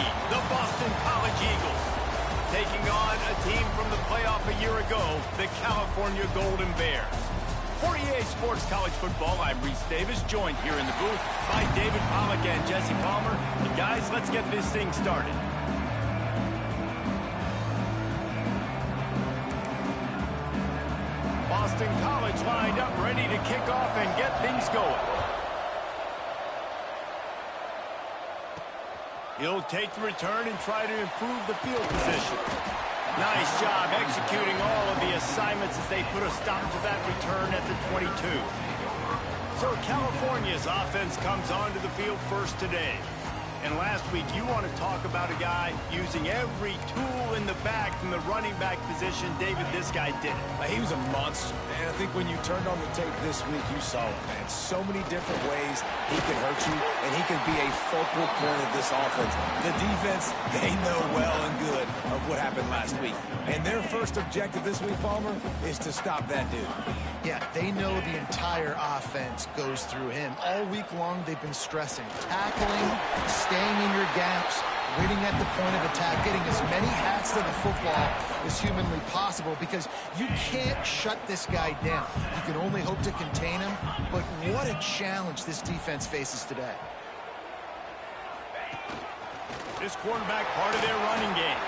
the Boston College Eagles, taking on a team from the playoff a year ago, the California Golden Bears. For EA Sports College Football, I'm Bryce Davis, joined here in the booth by David Pollack and Jesse Palmer. And guys, let's get this thing started. Boston College lined up, ready to kick off and get things going. He'll take the return and try to improve the field position. Nice job executing all of the assignments as they put a stop to that return at the 22. So California's offense comes onto the field first today. And last week, you want to talk about a guy using every tool in the bag from the running back position. David, this guy did it. He was a monster. And I think when you turned on the tape this week, you saw it, man. So many different ways he can hurt you, and he can be a focal point of this offense. The defense, they know well and good of what happened last week. And their first objective this week, Palmer, is to stop that dude. Yeah, they know the entire offense goes through him. All week long, they've been stressing, tackling, staying in your gaps, waiting at the point of attack, getting as many hats to the football as humanly possible, because you can't shut this guy down. You can only hope to contain him, but what a challenge this defense faces today. This quarterback, part of their running game.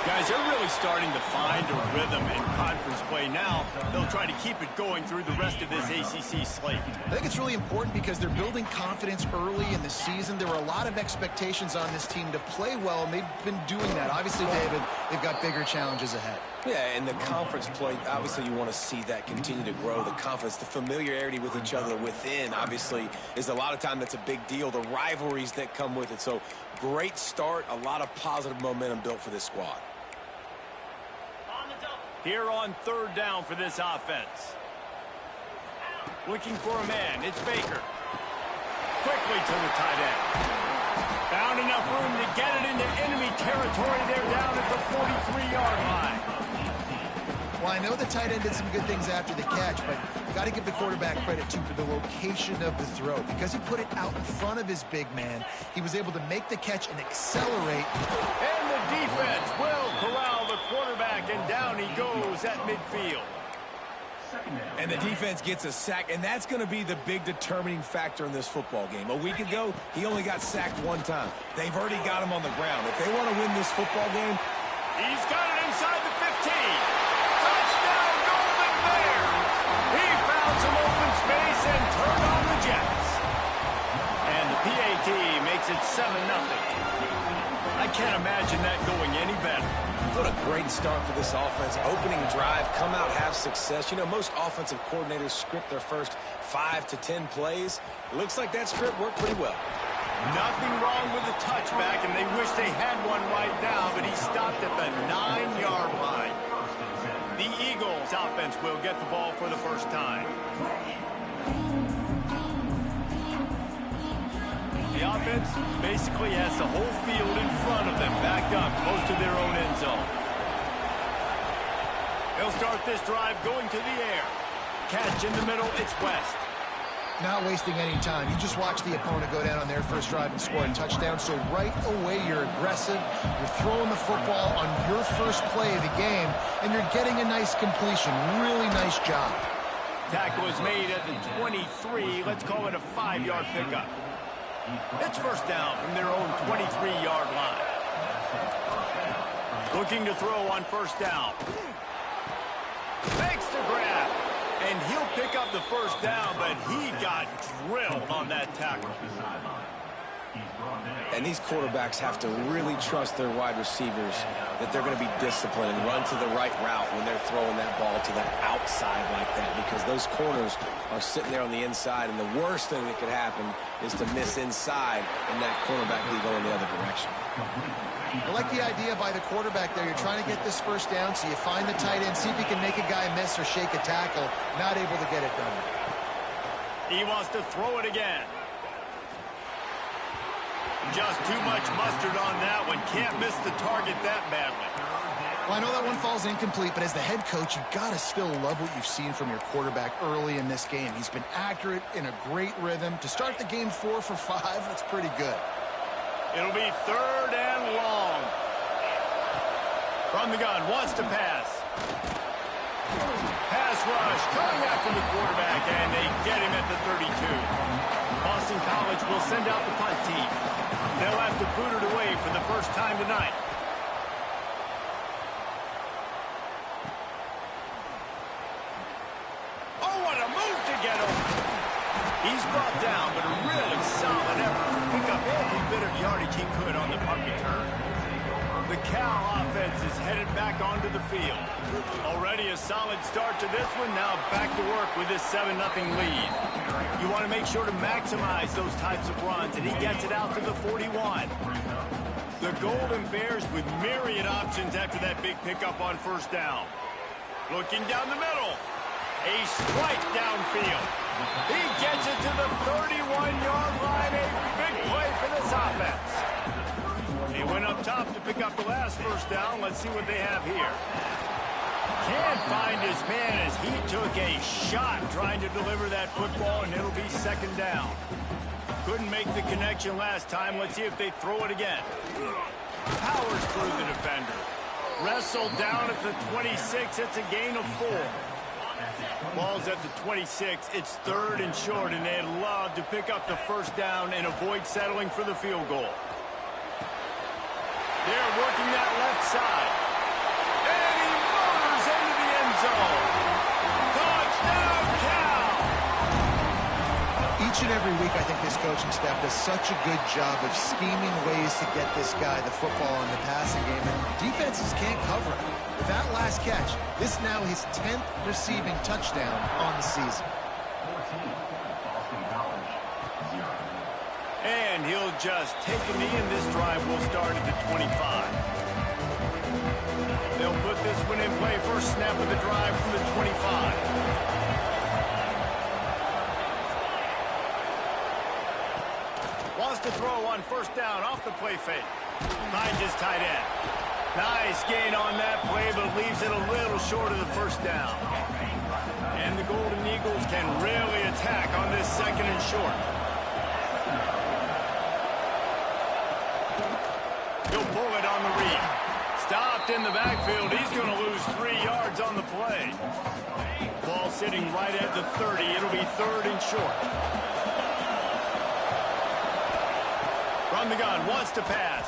Guys, they're really starting to find a rhythm in conference play now. They'll try to keep it going through the rest of this ACC slate. I think it's really important because they're building confidence early in the season. There were a lot of expectations on this team to play well, and they've been doing that. Obviously, David, they've got bigger challenges ahead. Yeah, and the conference play, obviously you want to see that continue to grow. The confidence, the familiarity with each other within, obviously, is a lot of time that's a big deal. The rivalries that come with it. So, great start, a lot of positive momentum built for this squad. Here on third down for this offense. Looking for a man. It's Baker. Quickly to the tight end. Found enough room to get it into enemy territory. They're down at the 43-yard line. Well, I know the tight end did some good things after the catch, but you've got to give the quarterback credit, too, for the location of the throw. Because he put it out in front of his big man, he was able to make the catch and accelerate. And the defense will corral the quarterback, and down he goes at midfield. And the defense gets a sack, and that's going to be the big determining factor in this football game. A week ago, he only got sacked one time. They've already got him on the ground. If they want to win this football game, he's got it inside the 15. Touchdown, Golden Bears. He found some open space and turned on the Jets. And the PAT makes it 7-0. I can't imagine that going any better. What a great start for this offense. Opening drive, come out, have success. You know, most offensive coordinators script their first 5 to 10 plays. Looks like that script worked pretty well. Nothing wrong with the touchback, and they wish they had one right now, but he stopped at the 9-yard line. The Eagles offense will get the ball for the first time. The offense basically has the whole field in front of them, backed up close to their own end zone. They'll start this drive going to the air. Catch in the middle, it's West. Not wasting any time. You just watch the opponent go down on their first drive and score a touchdown. So right away, you're aggressive. You're throwing the football on your first play of the game, and you're getting a nice completion. Really nice job. Tackle is made at the 23. Let's call it a 5-yard pickup. It's first down from their own 23-yard line. Looking to throw on first down. Makes the grab. And he'll pick up the first down, but he got drilled on that tackle. And these quarterbacks have to really trust their wide receivers that they're going to be disciplined and run to the right route when they're throwing that ball to the outside like that, because those corners are sitting there on the inside, and the worst thing that could happen is to miss inside and that cornerback be going the other direction. I like the idea by the quarterback there. You're trying to get this first down, so you find the tight end, see if he can make a guy miss or shake a tackle. Not able to get it done. He wants to throw it again. Just too much mustard on that one. Can't miss the target that badly. Well, I know that one falls incomplete, but as the head coach, you've got to still love what you've seen from your quarterback early in this game. He's been accurate, in a great rhythm. To start the game 4 for 5, that's pretty good. It'll be 3rd and long. From the gun, wants to pass. Pass rush, coming after the quarterback, and they get him at the 32. Boston College will send out the punt team. They'll have to boot it away for the first time tonight. Oh, what a move to get him. He's brought down, but a really solid effort to pick up every bit of yardage he could on the punt return. The Cal offense is headed back onto the field. Already a solid start to this one. Now back to work with this 7-0 lead. You want to make sure to maximize those types of runs, and he gets it out to the 41. The Golden Bears with myriad options after that big pickup on 1st down. Looking down the middle. A strike downfield. He gets it to the 31-yard line. A big play for this offense. He went up top to pick up the last 1st down. Let's see what they have here. Can't find his man as he took a shot trying to deliver that football, and it'll be 2nd down. Couldn't make the connection last time. Let's see if they throw it again. Powers through the defender. Wrestled down at the 26. It's a gain of 4. Ball's at the 26. It's 3rd and short, and they'd love to pick up the 1st down and avoid settling for the field goal. They're working that left side. And he motors into the end zone. Touchdown, Cal! Each and every week, I think this coaching staff does such a good job of scheming ways to get this guy the football in the passing game, and defenses can't cover him. With that last catch, this is now his 10th receiving touchdown on the season. And he'll just take a knee, and this drive will start at the 25. They'll put this one in play. First snap of the drive from the 25. Wants to throw on 1st down off the play fake. Finds his tight end. Nice gain on that play, but leaves it a little short of the 1st down. And the Golden Eagles can really attack on this 2nd and short. He'll pull it on the read. Stopped in the backfield. He's going to lose 3 yards on the play. Ball sitting right at the 30. It'll be 3rd and short. From the gun, wants to pass.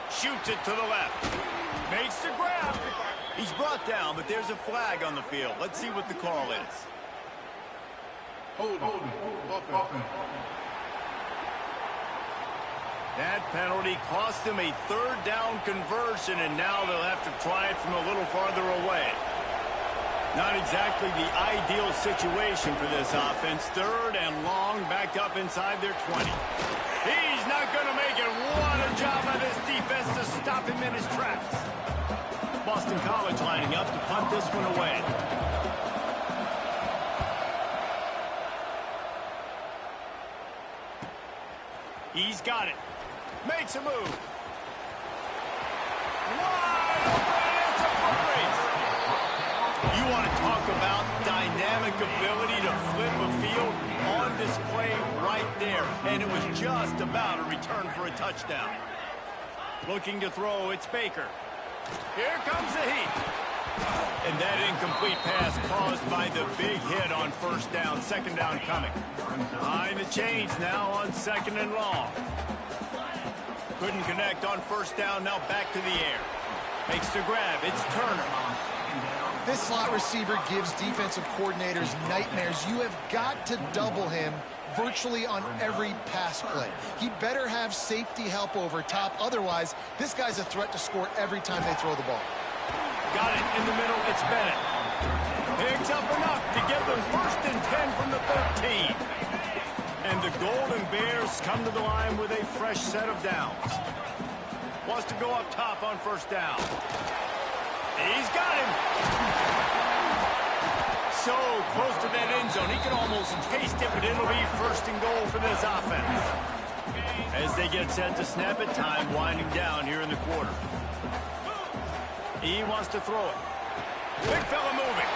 Shoots it to the left. Makes the grab. He's brought down, but there's a flag on the field. Let's see what the call is. Hold. That penalty cost them a 3rd down conversion, and now they'll have to try it from a little farther away. Not exactly the ideal situation for this offense. 3rd and long, backed up inside their 20. He's not going to make it. What a job by this defense to stop him in his tracks. Boston College lining up to punt this one away. He's got it. Makes a move. Wide open. It's a foot race. You want to talk about dynamic ability to flip a field on display right there. And it was just about a return for a touchdown. Looking to throw, it's Baker. Here comes the heat. And that incomplete pass caused by the big hit on 1st down. 2nd down coming. Behind the chains now on 2nd and long. Couldn't connect on 1st down. Now back to the air. Makes the grab. It's Turner. This slot receiver gives defensive coordinators nightmares. You have got to double him virtually on every pass play. He better have safety help over top. Otherwise, this guy's a threat to score every time they throw the ball. Got it in the middle. It's Bennett. Picks up enough to get them 1st and 10 from the 13. And the Golden Bears come to the line with a fresh set of downs. Wants to go up top on 1st down. He's got him. So close to that end zone. He can almost taste it, but it'll be 1st and goal for this offense. As they get set to snap it, time winding down here in the quarter. He wants to throw it. Big fella moving.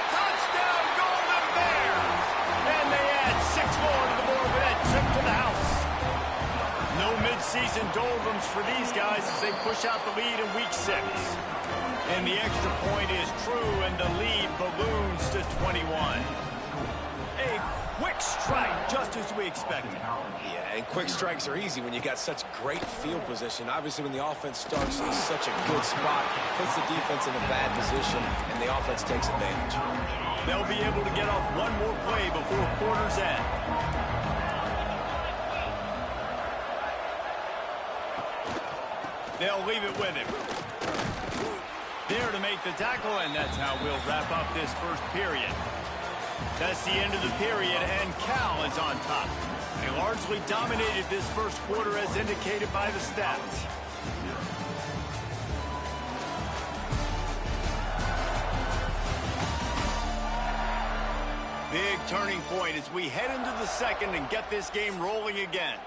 Touchdown, Golden Bears! And they add 6 more to the board with that trip to the house. No Mid-season doldrums for these guys as they push out the lead in Week 6. And the extra point is true, and the lead balloons to 21. A quick strike, just as we expected. Yeah, and quick strikes are easy when you got such great field position. Obviously, when the offense starts in such a good spot, puts the defense in a bad position, and the offense takes advantage. They'll be able to get off one more play before quarter's end. They'll leave it with him. There to make the tackle, and that's how we'll wrap up this first period. That's the end of the period, and Cal is on top. They largely dominated this first quarter as indicated by the stats. Big turning point as we head into the second and get this game rolling again.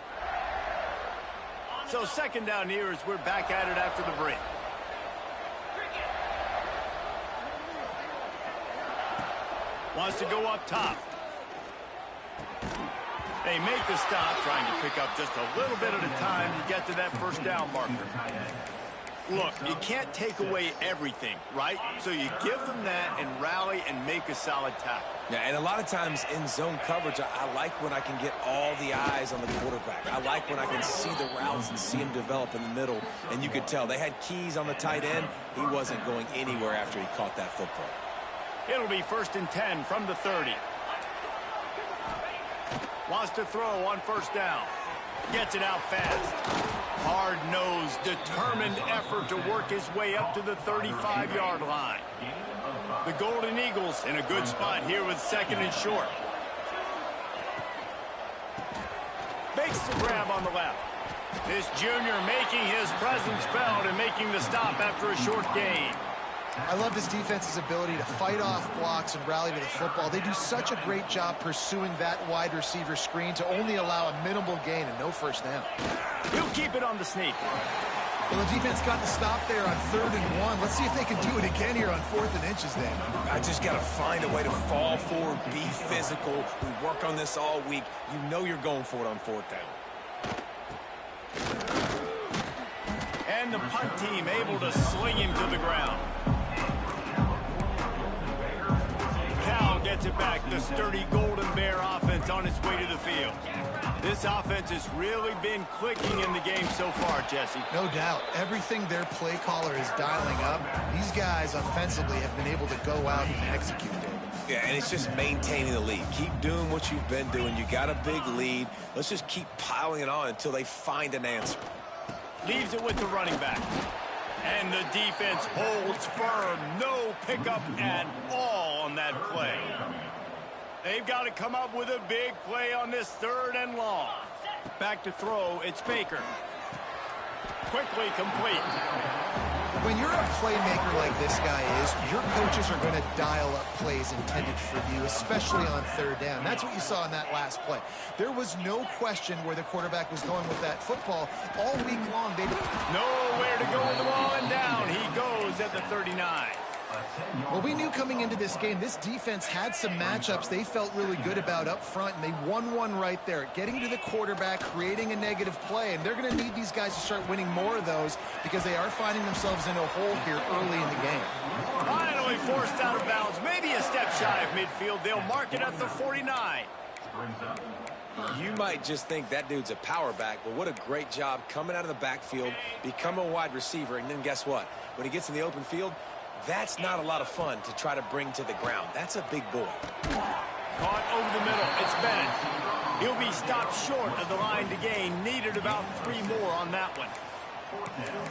So second down here as we're back at it after the break. Wants to go up top. They make the stop, trying to pick up just a little bit at a time to get to that first down marker. Look, you can't take away everything, right? So you give them that and rally and make a solid tackle. Yeah, and a lot of times in zone coverage, I like when I can get all the eyes on the quarterback. I like when I can see the routes and see him develop in the middle. And you could tell they had keys on the tight end. He wasn't going anywhere after he caught that football. It'll be 1st and 10 from the 30. Wants to throw on first down. Gets it out fast. Hard-nosed, determined effort to work his way up to the 35-yard line. The Golden Eagles in a good spot here with second and short. Makes the grab on the left. This junior making his presence felt and making the stop after a short gain. I love this defense's ability to fight off blocks and rally to the football. They do such a great job pursuing that wide receiver screen to only allow a minimal gain and no first down. He'll keep it on the sneak. Well, the defense got the stop there on 3rd and 1. Let's see if they can do it again here on 4th and inches then. I just got to find a way to fall forward, be physical. We work on this all week. You know you're going for it on 4th down. And the punt team able to sling him to the ground. Cal gets it back. The sturdy Golden Bear offense on its way to the field. This offense has really been clicking in the game so far, Jesse. No doubt. Everything their play caller is dialing up, these guys offensively have been able to go out and execute it. Yeah, and it's just maintaining the lead. Keep doing what you've been doing. You got a big lead. Let's just keep piling it on until they find an answer. Leaves it with the running back. And the defense holds firm. No pickup at all on that play. They've got to come up with a big play on this 3rd and long. Back to throw, it's Baker. Quickly complete. When you're a playmaker like this guy is, your coaches are going to dial up plays intended for you, especially on 3rd down. That's what you saw in that last play. There was no question where the quarterback was going with that football. All week long, they didn't. Nowhere to go with the ball, and down he goes at the 39. Well, we knew coming into this game, this defense had some matchups they felt really good about up front, and they won one right there. Getting to the quarterback, creating a negative play, and they're going to need these guys to start winning more of those because they are finding themselves in a hole here early in the game. Finally forced out of bounds, maybe a step shy of midfield. They'll mark it at the 49. You might just think that dude's a power back, but what a great job coming out of the backfield, become a wide receiver, and then guess what? When he gets in the open field, that's not a lot of fun to try to bring to the ground. That's a big boy. Caught over the middle. It's Bennett. He'll be stopped short of the line to gain. Needed about 3 more on that one.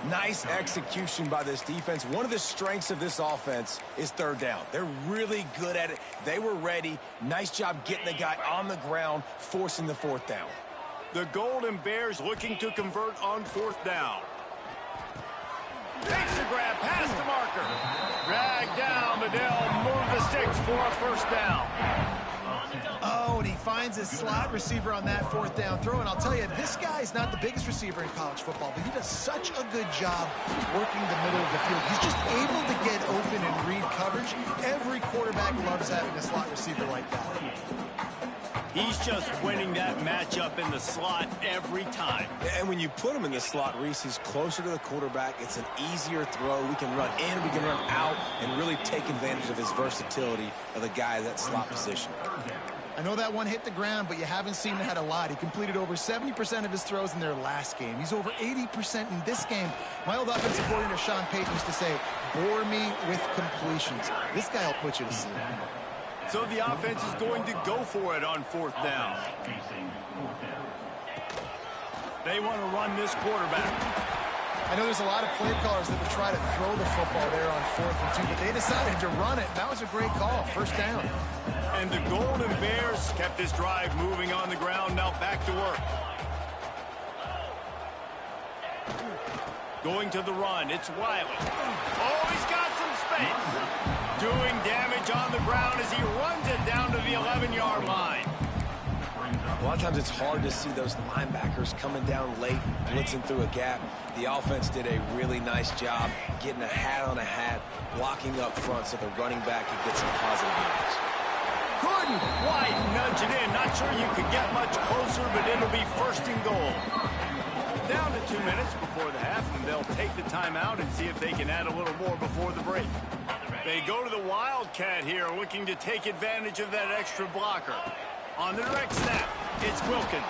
Nice execution by this defense. One of the strengths of this offense is 3rd down. They're really good at it. They were ready. Nice job getting the guy on the ground, forcing the 4th down. The Golden Bears looking to convert on 4th down. Takes the grab past the marker. Dragged down, but they'll move the sticks for a first down. Oh, and he finds his slot receiver on that 4th down throw. And I'll tell you, this guy's not the biggest receiver in college football, but he does such a good job working the middle of the field. He's just able to get open and read coverage. Every quarterback loves having a slot receiver like that. He's just winning that matchup in the slot every time. And when you put him in the slot, Reese, he's closer to the quarterback. It's an easier throw. We can run in, we can run out, and really take advantage of his versatility of the guy in that slot position. I know that one hit the ground, but you haven't seen that a lot. He completed over 70% of his throws in their last game. He's over 80% in this game. My old offensive coordinator, Sean Payton, used to say, bore me with completions. This guy will put you to sleep. So the offense is going to go for it on 4th down. They want to run this quarterback. I know there's a lot of play callers that would try to throw the football there on 4th and 2, but they decided to run it. That was a great call. 1st down. And the Golden Bears kept this drive moving on the ground. Now back to work. Going to the run. It's Wiley. Oh, he's got some space. Doing damage on the ground as he runs it down to the 11-yard line. A lot of times it's hard to see those linebackers coming down late, blitzing through a gap. The offense did a really nice job getting a hat on a hat, blocking up front so the running back could get some positive yards. Couldn't quite nudge it in. Not sure you could get much closer, but it'll be 1st and goal. Down to 2 minutes before the half, and they'll take the timeout and see if they can add a little more before the break. They go to the Wildcat here, looking to take advantage of that extra blocker. On the direct snap, it's Wilkins.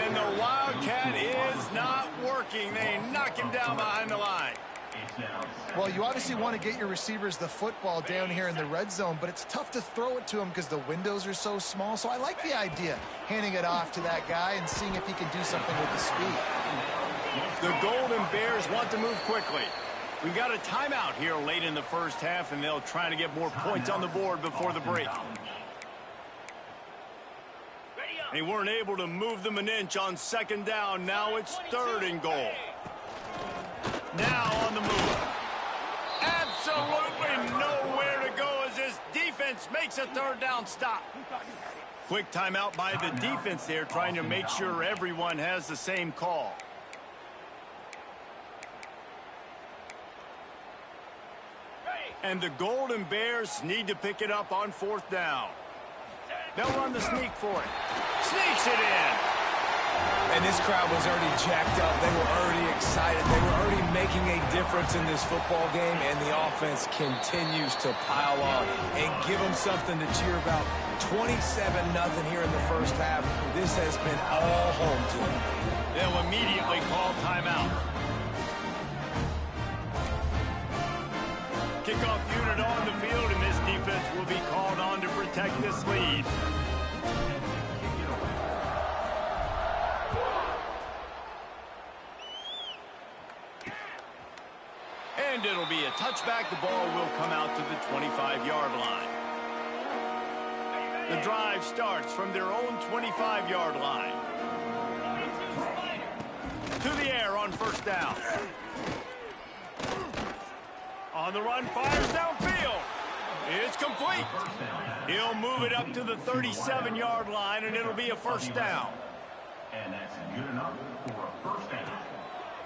And the Wildcat is not working. They knock him down behind the line. Well, you obviously want to get your receivers the football down here in the red zone, but it's tough to throw it to them because the windows are so small. So I like the idea, handing it off to that guy and seeing if he can do something with the speed. The Golden Bears want to move quickly. We've got a timeout here late in the 1st half, and they'll try to get more points on the board before the break. They weren't able to move them an inch on 2nd down. Now it's 3rd and goal. Now on the move. Absolutely nowhere to go as this defense makes a 3rd down stop. Quick timeout by the defense there, trying to make sure everyone has the same call. And the Golden Bears need to pick it up on 4th down. They'll run the sneak for it. Sneaks it in. And this crowd was already jacked up. They were already excited. They were already making a difference in this football game, and the offense continues to pile on and give them something to cheer about. 27-0 here in the 1st half. This has been all home team. They'll immediately call timeout. Kickoff unit on the field, and this defense will be called on to protect this lead. And it'll be a touchback. The ball will come out to the 25-yard line. The drive starts from their own 25-yard line. To the air on 1st down. On the run, fires downfield. It's complete. He'll move it up to the 37-yard line, and it'll be a 1st down. And that's good enough for a 1st down.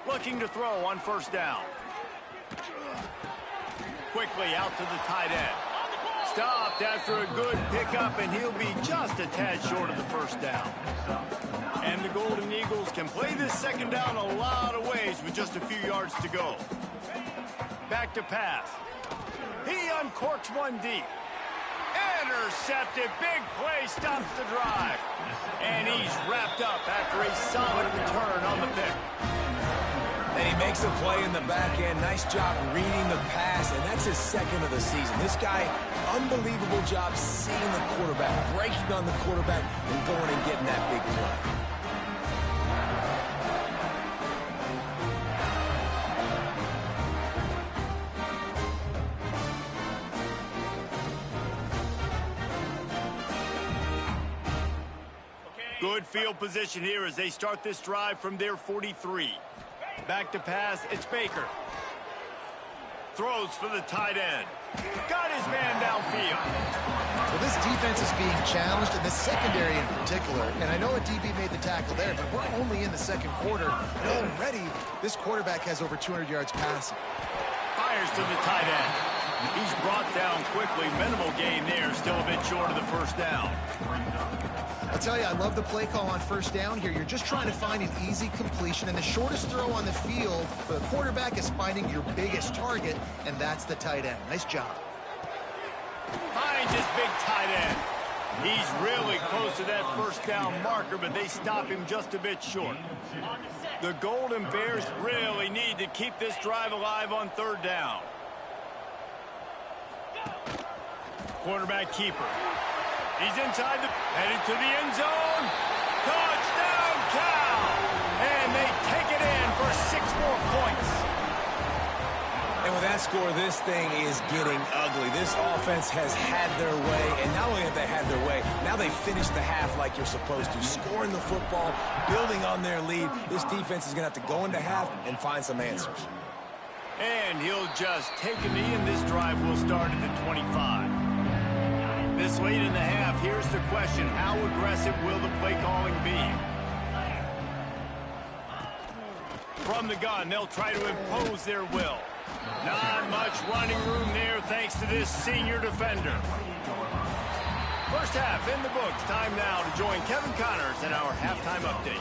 Looking to throw on 1st down. Quickly out to the tight end. Stopped after a good pickup, and he'll be just a tad short of the 1st down. And the Golden Eagles can play this 2nd down a lot of ways with just a few yards to go. Back to pass. He uncorks one deep. Intercepted. Big play stops the drive. And he's wrapped up after a solid return on the pick. And he makes a play in the back end. Nice job reading the pass, and that's his 2nd of the season. This guy, unbelievable job seeing the quarterback, breaking on the quarterback, and going and getting that big play. Good field position here as they start this drive from their 43. Back to pass, it's Baker. Throws for the tight end. Got his man downfield. Well, this defense is being challenged, and the secondary in particular. And I know a DB made the tackle there, but we're only in the 2nd quarter. And already, this quarterback has over 200 yards passing. Fires to the tight end. He's brought down quickly. Minimal gain there. Still a bit short of the 1st down. I'll tell you, I love the play call on first down here. You're just trying to find an easy completion, and the shortest throw on the field for the quarterback is finding your biggest target, and that's the tight end. Nice job. Finds his big tight end. He's really close to that first down marker, but they stop him just a bit short. The Golden Bears really need to keep this drive alive on third down. Quarterback keeper. He's inside headed to the end zone. Touchdown, Cal! And they take it in for 6 more points. And with that score, this thing is getting ugly. This offense has had their way, and not only have they had their way, now they finish the half like you're supposed to, scoring the football, building on their lead. This defense is going to have to go into half and find some answers. And he'll just take a knee, and this drive will start at the 25. This late in the half, here's the question: how aggressive will the play calling be? From the gun, they'll try to impose their will. Not much running room there thanks to this senior defender. First half in the books. Time now to join Kevin Connors in our halftime update.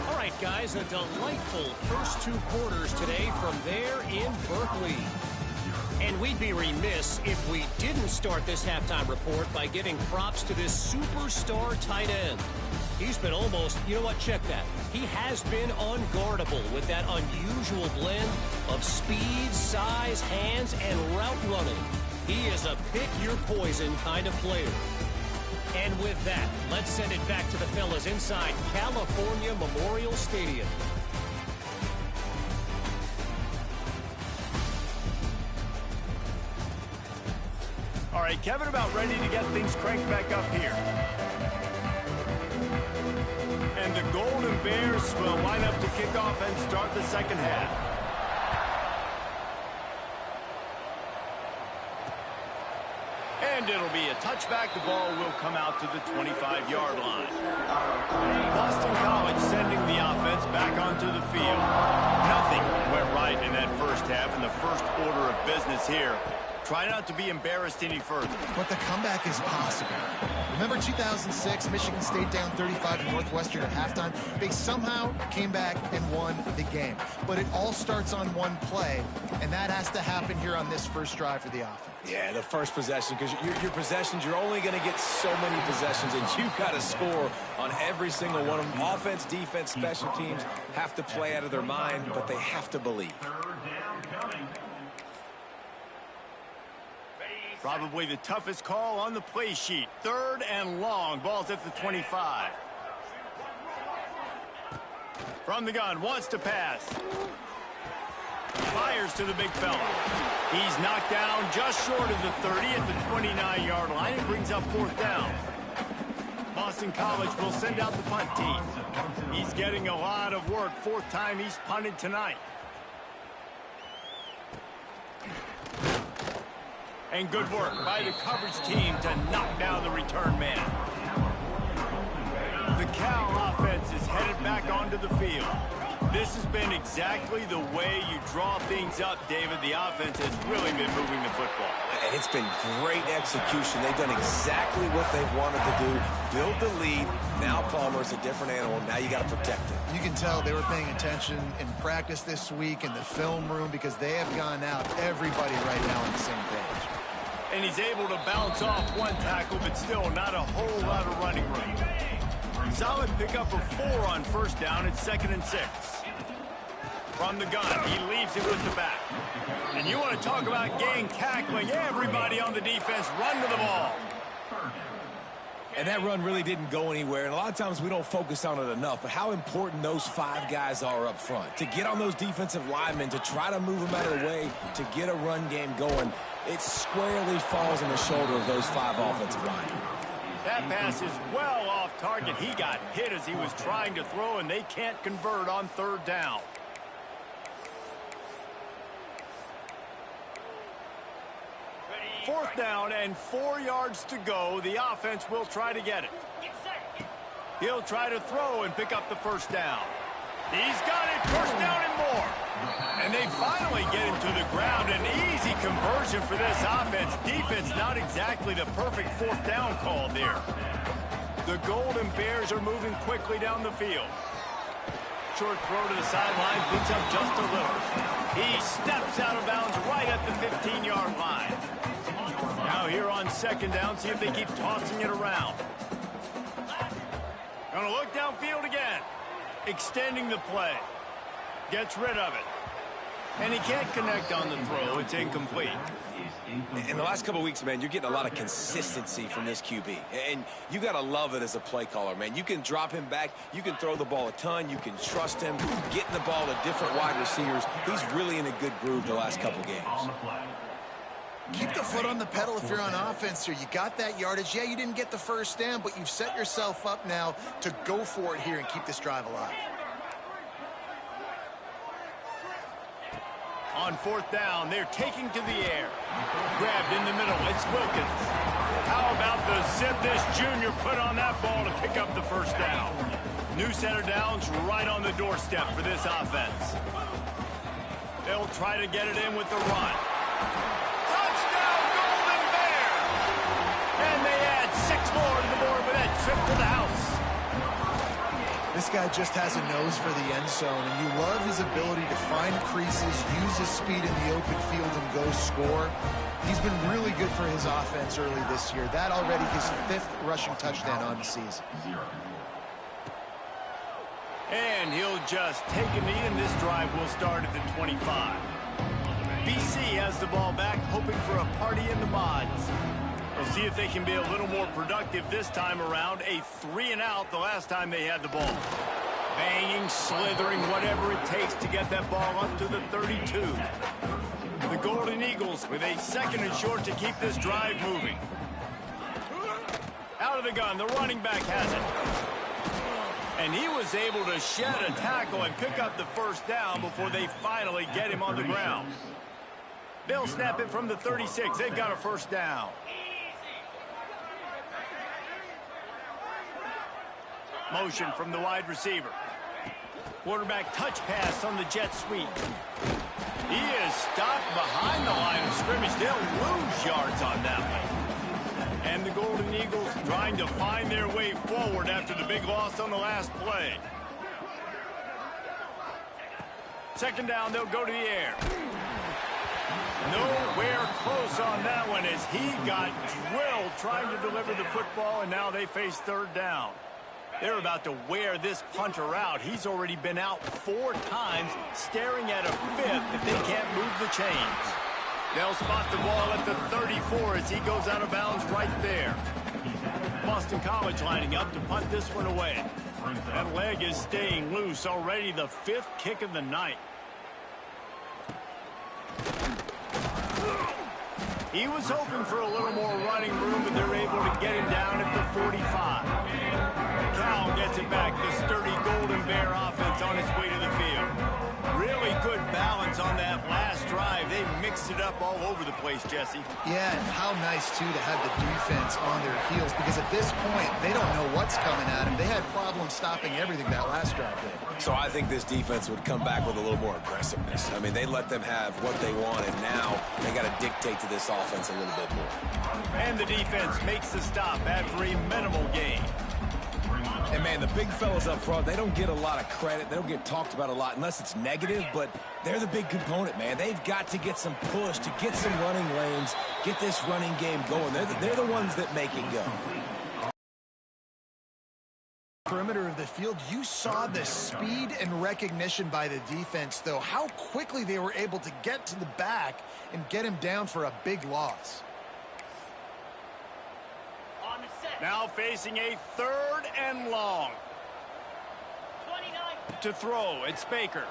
All right, guys, a delightful first 2 quarters today from there in Berkeley. And we'd be remiss if we didn't start this halftime report by giving props to this superstar tight end. He's been almost, you know what, check that. He has been unguardable with that unusual blend of speed, size, hands, and route running. He is a pick-your-poison kind of player. And with that, let's send it back to the fellas inside California Memorial Stadium. All right, Kevin, about ready to get things cranked back up here. And the Golden Bears will line up to kick off and start the second half. And it'll be a touchback. The ball will come out to the 25-yard line. Boston College sending the offense back onto the field. Nothing went right in that first half, in the first order of business here. Try not to be embarrassed any further. But the comeback is possible. Remember 2006, Michigan State down 35 to Northwestern at halftime? They somehow came back and won the game. But it all starts on one play, and that has to happen here on this first drive for the offense. Yeah, the first possession, because your possessions, you're only going to get so many possessions, and you've got to score on every single one of them. Offense, defense, special teams have to play out of their mind, but they have to believe. Probably the toughest call on the play sheet. 3rd and long. Ball's at the 25. From the gun, wants to pass. Fires to the big fella. He's knocked down just short of the 30 at the 29-yard line. It brings up 4th down. Boston College will send out the punt team. He's getting a lot of work. 4th time he's punted tonight. And good work by the coverage team to knock down the return man. The Cal offense is headed back onto the field. This has been exactly the way you draw things up, David. The offense has really been moving the football. And it's been great execution. They've done exactly what they've wanted to do. Build the lead. Now Palmer's a different animal. Now you got to protect him. You can tell they were paying attention in practice this week in the film room because they have gone out, everybody right now on the same page. And he's able to bounce off one tackle, but still not a whole lot of running room. Solid pickup of 4 on first down. It's 2nd and 6. From the gun, he leaves it with the back. And you want to talk about gang tackling. Everybody on the defense run to the ball. And that run really didn't go anywhere. And a lot of times we don't focus on it enough. But how important those 5 guys are up front. To get on those defensive linemen, to try to move them out of the way, to get a run game going. It squarely falls on the shoulder of those 5 offensive linemen. That pass is well off target. He got hit as he was trying to throw, and they can't convert on 3rd down. Fourth down and 4 yards to go. The offense will try to get it. He'll try to throw and pick up the first down. He's got it. First down and more. And they finally get him to the ground. An easy conversion for this offense. Defense not exactly the perfect 4th down call there. The Golden Bears are moving quickly down the field. Short throw to the sideline, beats up just a little. He steps out of bounds right at the 15-yard line. Now here on second down, see if they keep tossing it around. Gonna look downfield again. Extending the play. Gets rid of it. And he can't connect on the throw. It's incomplete. In the last couple of weeks, man, you're getting a lot of consistency from this QB. And you got to love it as a play caller, man. You can drop him back. You can throw the ball a ton. You can trust him. Getting the ball to different wide receivers. He's really in a good groove the last couple games. Keep the foot on the pedal if you're on offense here. You got that yardage. Yeah, you didn't get the first down, but you've set yourself up now to go for it here and keep this drive alive. On fourth down, they're taking to the air. Grabbed in the middle, it's Wilkins. How about the zip this junior put on that ball to pick up the first down? New center downs right on the doorstep for this offense. They'll try to get it in with the run. Touchdown, Golden Bears! And they add 6 more to the board with that trip to the house. This guy just has a nose for the end zone, and you love his ability to find creases, use his speed in the open field, and go score. He's been really good for his offense early this year. That already his 5th rushing touchdown on the season. And he'll just take a knee, and this drive will start at the 25. BC has the ball back, hoping for a party in the mods. We'll see if they can be a little more productive this time around. A 3-and-out the last time they had the ball. Banging, slithering, whatever it takes to get that ball up to the 32. The Golden Eagles with a 2nd and short to keep this drive moving. Out of the gun, the running back has it. And he was able to shed a tackle and pick up the first down before they finally get him on the ground. They'll snap it from the 36. They've got a first down. Motion from the wide receiver. Quarterback touch pass on the jet sweep. He is stopped behind the line of scrimmage. They'll lose yards on that one. And the Golden Eagles trying to find their way forward after the big loss on the last play. Second down, they'll go to the air. Nowhere close on that one as he got drilled trying to deliver the football, and now they face third down. They're about to wear this punter out. He's already been out 4 times, staring at a 5th if they can't move the chains. They'll spot the ball at the 34 as he goes out of bounds right there. Boston College lining up to punt this one away. That leg is staying loose, already the 5th kick of the night. He was hoping for a little more running room, but they're able to get him down at the 45. Cal gets it back. The sturdy Golden Bear offense on its way to the field. Really good balance on that last drive. They mixed it up all over the place, Jesse. Yeah, and how nice, too, to have the defense on their heels, because at this point, they don't know what's coming at them. They had problems stopping everything that last drive did. So I think this defense would come back with a little more aggressiveness. I mean, they let them have what they want, and now they got to dictate to this offense a little bit more. And the defense makes the stop after a minimal gain. And, man, the big fellas up front, they don't get a lot of credit. They don't get talked about a lot unless it's negative, but they're the big component, man. They've got to get some push, to get some running lanes, get this running game going. They're the ones that make it go. Perimeter of the field, you saw the speed and recognition by the defense, though. How quickly they were able to get to the back and get him down for a big loss. Now facing a 3rd and long. 29. To throw, it's Baker.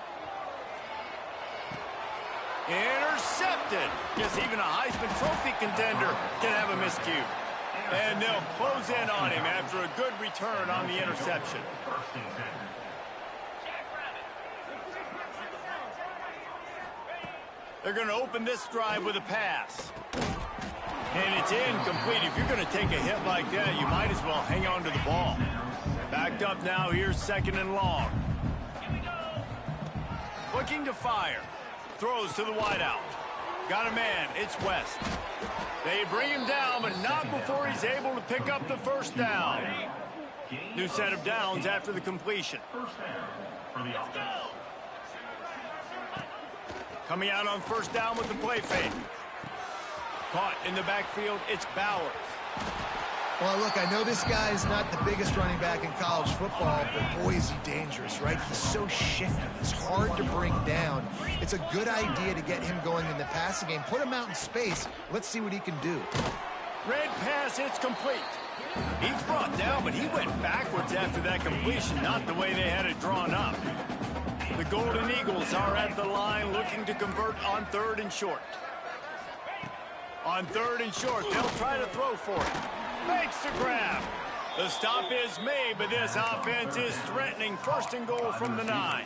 Intercepted. Guess even a Heisman Trophy contender can have a miscue. And they'll close in on him after a good return on the interception. They're going to open this drive with a pass. And it's incomplete. If you're going to take a hit like that, you might as well hang on to the ball. Backed up now, here's 2nd and long. Looking to fire. Throws to the wideout. Got a man, it's West. They bring him down, but not before he's able to pick up the first down. New set of downs after the completion. First down for the offense. Coming out on first down with the play fake. Caught in the backfield, it's Bowers. Well, look, I know this guy's not the biggest running back in college football, but boy, is he dangerous, right? He's so shifty. He's hard to bring down. It's a good idea to get him going in the passing game. Put him out in space. Let's see what he can do. Red pass, it's complete. He's brought down, but he went backwards after that completion, not the way they had it drawn up. The Golden Eagles are at the line looking to convert on 3rd and short. On 3rd and short, they'll try to throw for it. Makes the grab. The stop is made, but this offense is threatening 1st and goal from the 9.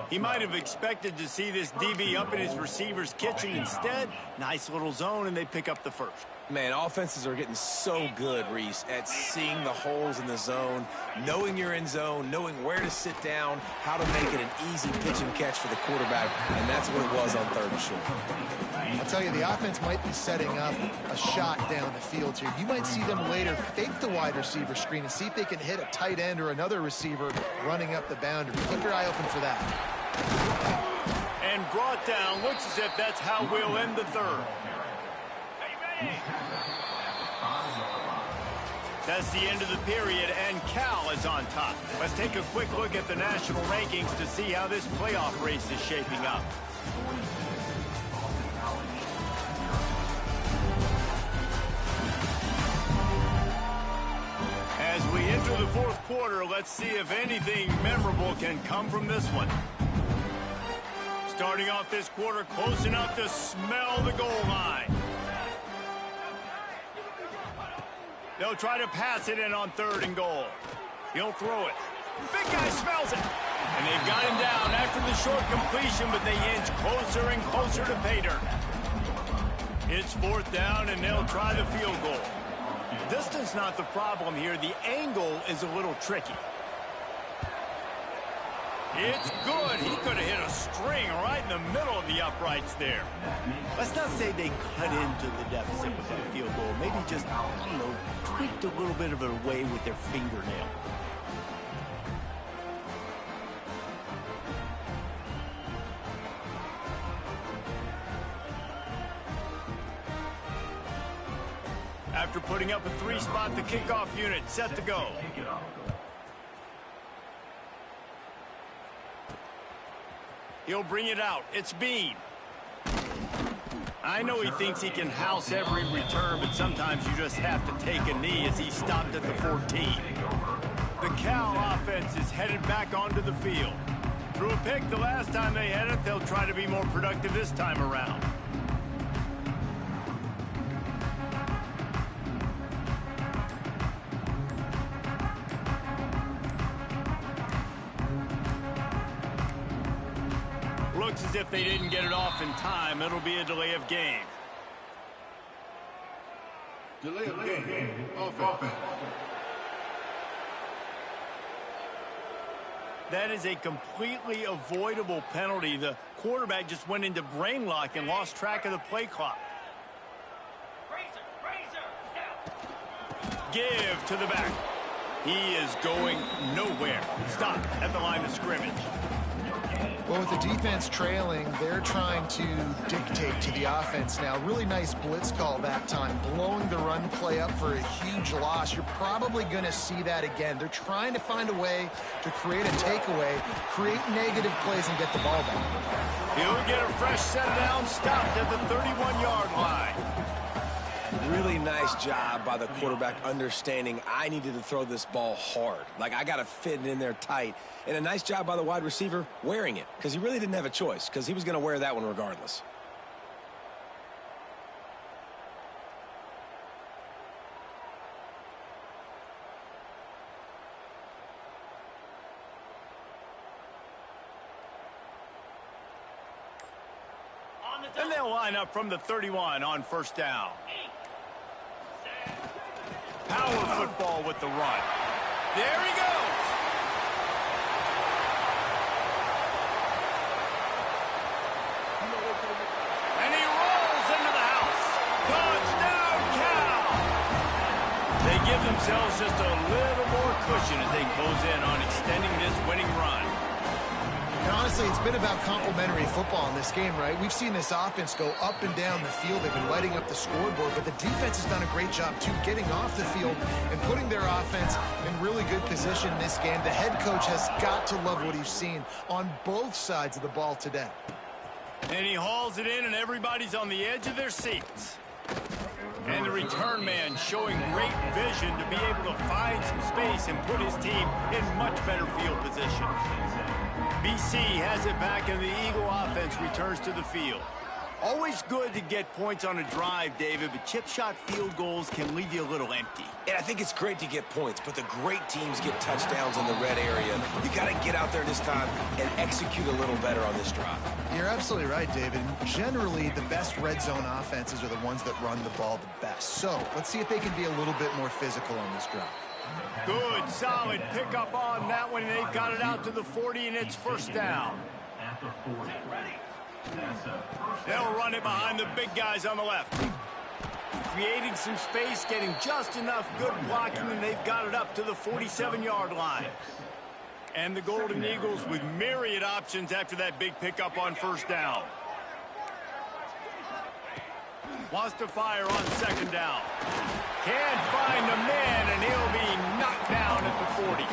He might have expected to see this DB up in his receiver's kitchen. Instead, nice little zone, and they pick up the first. Man, offenses are getting so good, Reese, at seeing the holes in the zone, knowing you're in zone, knowing where to sit down, how to make it an easy pitch and catch for the quarterback, and that's what it was on 3rd and short. I'll tell you, the offense might be setting up a shot down the field here. You might see them later fake the wide receiver screen and see if they can hit a tight end or another receiver running up the boundary. Keep your eye open for that. And brought down. Looks as if that's how we'll end the 3rd. That's the end of the period, and Cal is on top. Let's take a quick look at the national rankings to see how this playoff race is shaping up. As we enter the 4th quarter, let's see if anything memorable can come from this one. Starting off this quarter close enough to smell the goal line. They'll try to pass it in on 3rd and goal. He'll throw it. Big guy smells it. And they've got him down after the short completion, but they inch closer and closer to pay dirt. It's 4th down, and they'll try the field goal. Distance not the problem here. The angle is a little tricky. It's good. He could have hit a string right in the middle of the uprights there. Let's not say they cut into the deficit with that field goal. Maybe just, tweaked a little bit of it away with their fingernail. After putting up a 3-spot, the kickoff unit set to go. He'll bring it out. It's Bean. I know he thinks he can house every return, but sometimes you just have to take a knee as he stopped at the 14. The Cal offense is headed back onto the field. Threw a pick the last time they had it. They'll try to be more productive this time around. Looks as if they didn't get it off in time. It'll be a delay of game. Delay of game. Offense. That is a completely avoidable penalty. The quarterback just went into brain lock and lost track of the play clock. Give to the back. He is going nowhere. Stop at the line of scrimmage. Well, with the defense trailing, they're trying to dictate to the offense now. Really nice blitz call that time, blowing the run play up for a huge loss. You're probably going to see that again. They're trying to find a way to create a takeaway, create negative plays, and get the ball back. He'll get a fresh set down, stopped at the 31-yard line. Really nice job by the quarterback understanding I needed to throw this ball hard. Like, I got to fit it in there tight. And a nice job by the wide receiver wearing it, because he really didn't have a choice, because he was going to wear that one regardless. And they'll line up from the 31 on first down. Power football with the run. There he goes. And he rolls into the house. Touchdown, Cal. They give themselves just a little more cushion as they close in on extending this winning run. And honestly, it's been about complementary football in this game, right? We've seen this offense go up and down the field. They've been lighting up the scoreboard, but the defense has done a great job, too, getting off the field and putting their offense in really good position in this game. The head coach has got to love what he's seen on both sides of the ball today. And he hauls it in, and everybody's on the edge of their seats. And the return man showing great vision to be able to find some space and put his team in much better field position. BC has it back, and the Eagle offense returns to the field. Always good to get points on a drive, David, but chip shot field goals can leave you a little empty. And I think it's great to get points, but the great teams get touchdowns in the red area. You got to get out there this time and execute a little better on this drive. You're absolutely right, David. Generally, the best red zone offenses are the ones that run the ball the best. So let's see if they can be a little bit more physical on this drive. Good, solid pickup on that one. They've got it out to the 40, and it's first down. They'll run it behind the big guys on the left. Creating some space, getting just enough good blocking, and they've got it up to the 47-yard line. And the Golden Eagles with myriad options after that big pickup on first down. Wants to fire on second down. Can't find a man, and he'll be knocked down at the 40.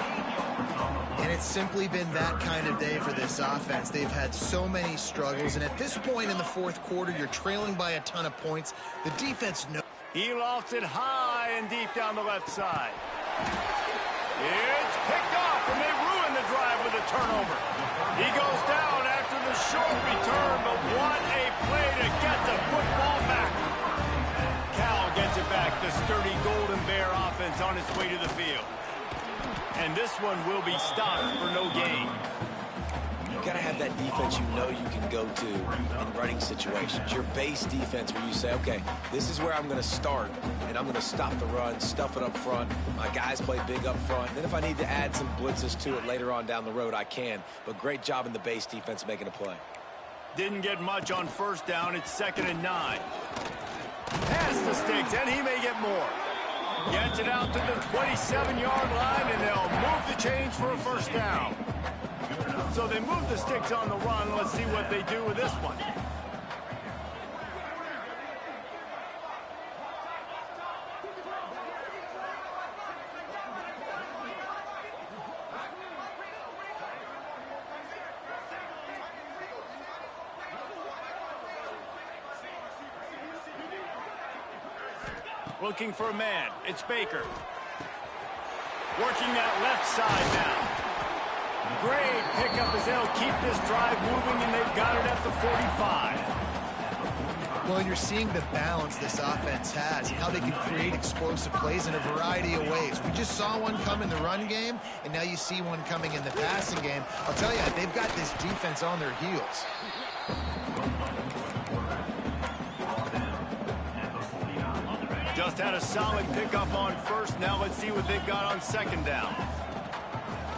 And it's simply been that kind of day for this offense. They've had so many struggles, and at this point in the fourth quarter, you're trailing by a ton of points. The defense knows. He lofts it high and deep down the left side. It's picked off, and they ruin the drive with a turnover. He goes down after the short return, but what a play to get the football back. Cal gets it back, the sturdy Golden Bear offense on its way to the field. And this one will be stopped for no gain. You got to have that defense you know you can go to in running situations. Your base defense where you say, okay, this is where I'm going to start, and I'm going to stop the run, stuff it up front. My guys play big up front. Then if I need to add some blitzes to it later on down the road, I can. But great job in the base defense making a play. Didn't get much on first down. It's 2nd and 9. Pass the sticks, and he may get more. Gets it out to the 27-yard line, and they'll move the chains for a first down. So they move the sticks on the run. Let's see what they do with this one. Looking for a man. It's Baker. Working that left side now. Great pickup as they'll keep this drive moving, and they've got it at the 45. Well, you're seeing the balance this offense has and how they can create explosive plays in a variety of ways. We just saw one come in the run game, and now you see one coming in the passing game. I'll tell you, they've got this defense on their heels. Just had a solid pickup on first. Now let's see what they've got on second down.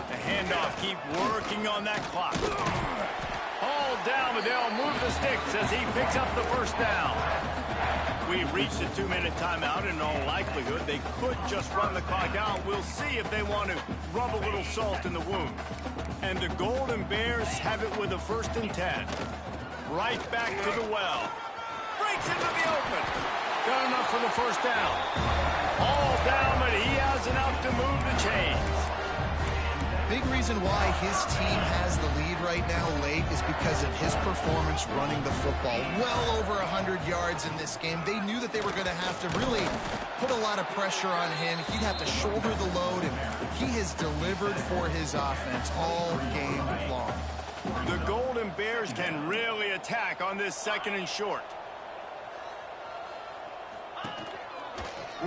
The handoff, keep working on that clock. All down, but they'll move the sticks as he picks up the first down. We've reached a 2-minute timeout, and in all likelihood, they could just run the clock out. We'll see if they want to rub a little salt in the wound. And the Golden Bears have it with a 1st and 10. Right back to the well. Breaks into the open. Got enough for the first down. All down, but he has enough to move the chains. Big reason why his team has the lead right now late is because of his performance running the football. Well over 100 yards in this game. They knew that they were going to have to really put a lot of pressure on him. He'd have to shoulder the load, and he has delivered for his offense all game long. The Golden Bears can really attack on this 2nd and short.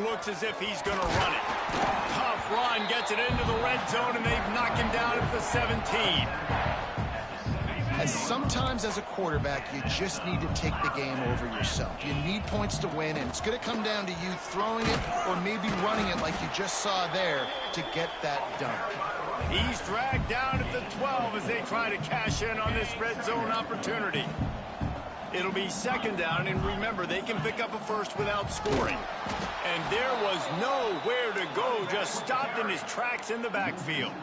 Looks as if he's going to run it. Tough run, gets it into the red zone, and they've knocked him down at the 17. As sometimes as a quarterback, you just need to take the game over yourself. You need points to win, and it's going to come down to you throwing it or maybe running it like you just saw there to get that done. He's dragged down at the 12 as they try to cash in on this red zone opportunity. It'll be second down, and remember, they can pick up a first without scoring. And there was nowhere to go, just stopped in his tracks in the backfield.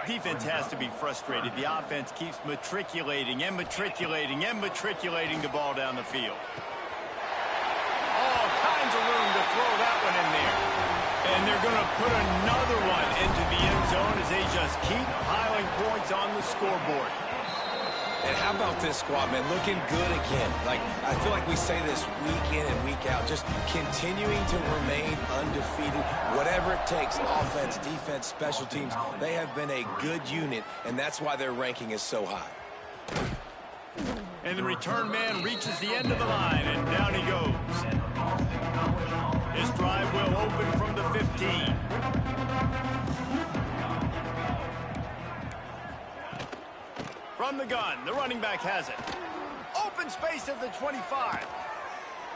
Defense has to be frustrated. The offense keeps matriculating and matriculating and matriculating the ball down the field. All kinds of room to throw that one in there. And they're going to put another one into the end zone as they just keep piling points on the scoreboard. And how about this squad, man? Looking good again. I feel like we say this week in and week out, just continuing to remain undefeated. Whatever it takes, offense, defense, special teams, they have been a good unit, and that's why their ranking is so high. And the return man reaches the end of the line, and down he goes. This drive will open from the 15. From the gun, the running back has it. Open space at the 25.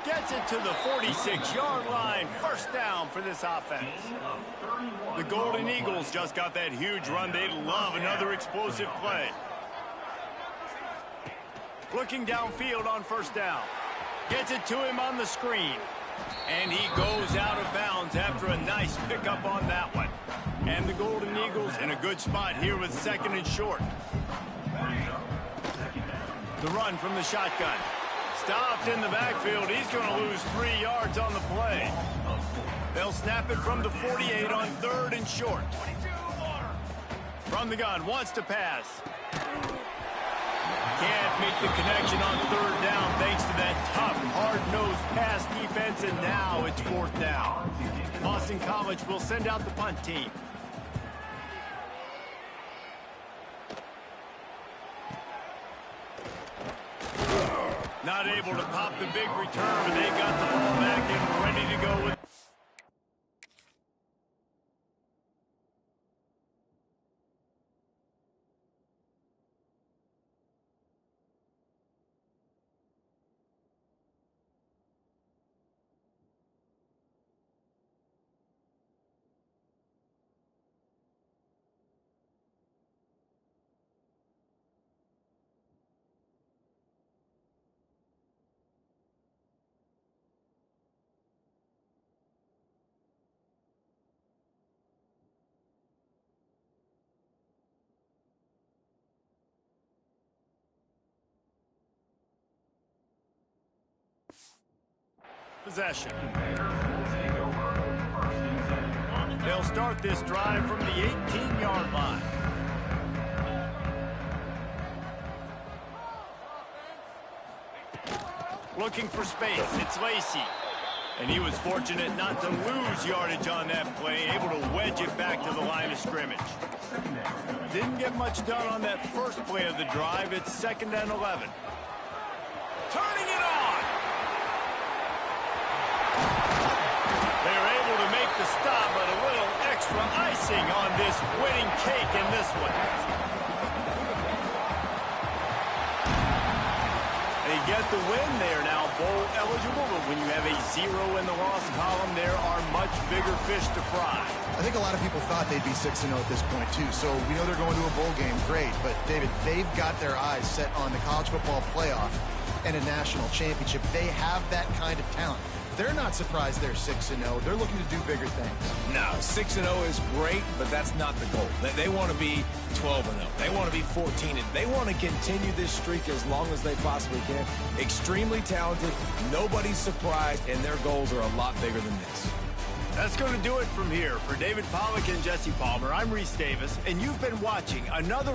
Gets it to the 46-yard line. First down for this offense. The Golden Eagles just got that huge run. They love another explosive play. Looking downfield on first down. Gets it to him on the screen. And he goes out of bounds after a nice pickup on that one. And the Golden Eagles in a good spot here with second and short. The run from the shotgun. Stopped in the backfield. He's going to lose 3 yards on the play. They'll snap it from the 48 on third and short. From the gun, wants to pass. Can't make the connection on third down thanks to that tough, hard-nosed pass defense, and now it's fourth down. Boston College will send out the punt team. Not able to pop the big return, but they've got the ball back and ready to go with. Possession. They'll start this drive from the 18-yard line. Looking for space. It's Lacey. And he was fortunate not to lose yardage on that play, able to wedge it back to the line of scrimmage. Didn't get much done on that first play of the drive. It's second and 11. Turning it on. They're able to make the stop, but a little extra icing on this winning cake in this one. They get the win. They are now bowl eligible, but when you have a 0 in the loss column, there are much bigger fish to fry. I think a lot of people thought they'd be 6-0 at this point, too. So we know they're going to a bowl game. Great. But, David, they've got their eyes set on the college football playoff and a national championship. They have that kind of talent. They're not surprised they're 6-0. They're looking to do bigger things. No, 6-0 is great, but that's not the goal. They want to be 12-0. They want to be 14-0. They want to continue this streak as long as they possibly can. Extremely talented. Nobody's surprised, and their goals are a lot bigger than this. That's going to do it from here. For David Pollack and Jesse Palmer, I'm Reese Davis, and you've been watching another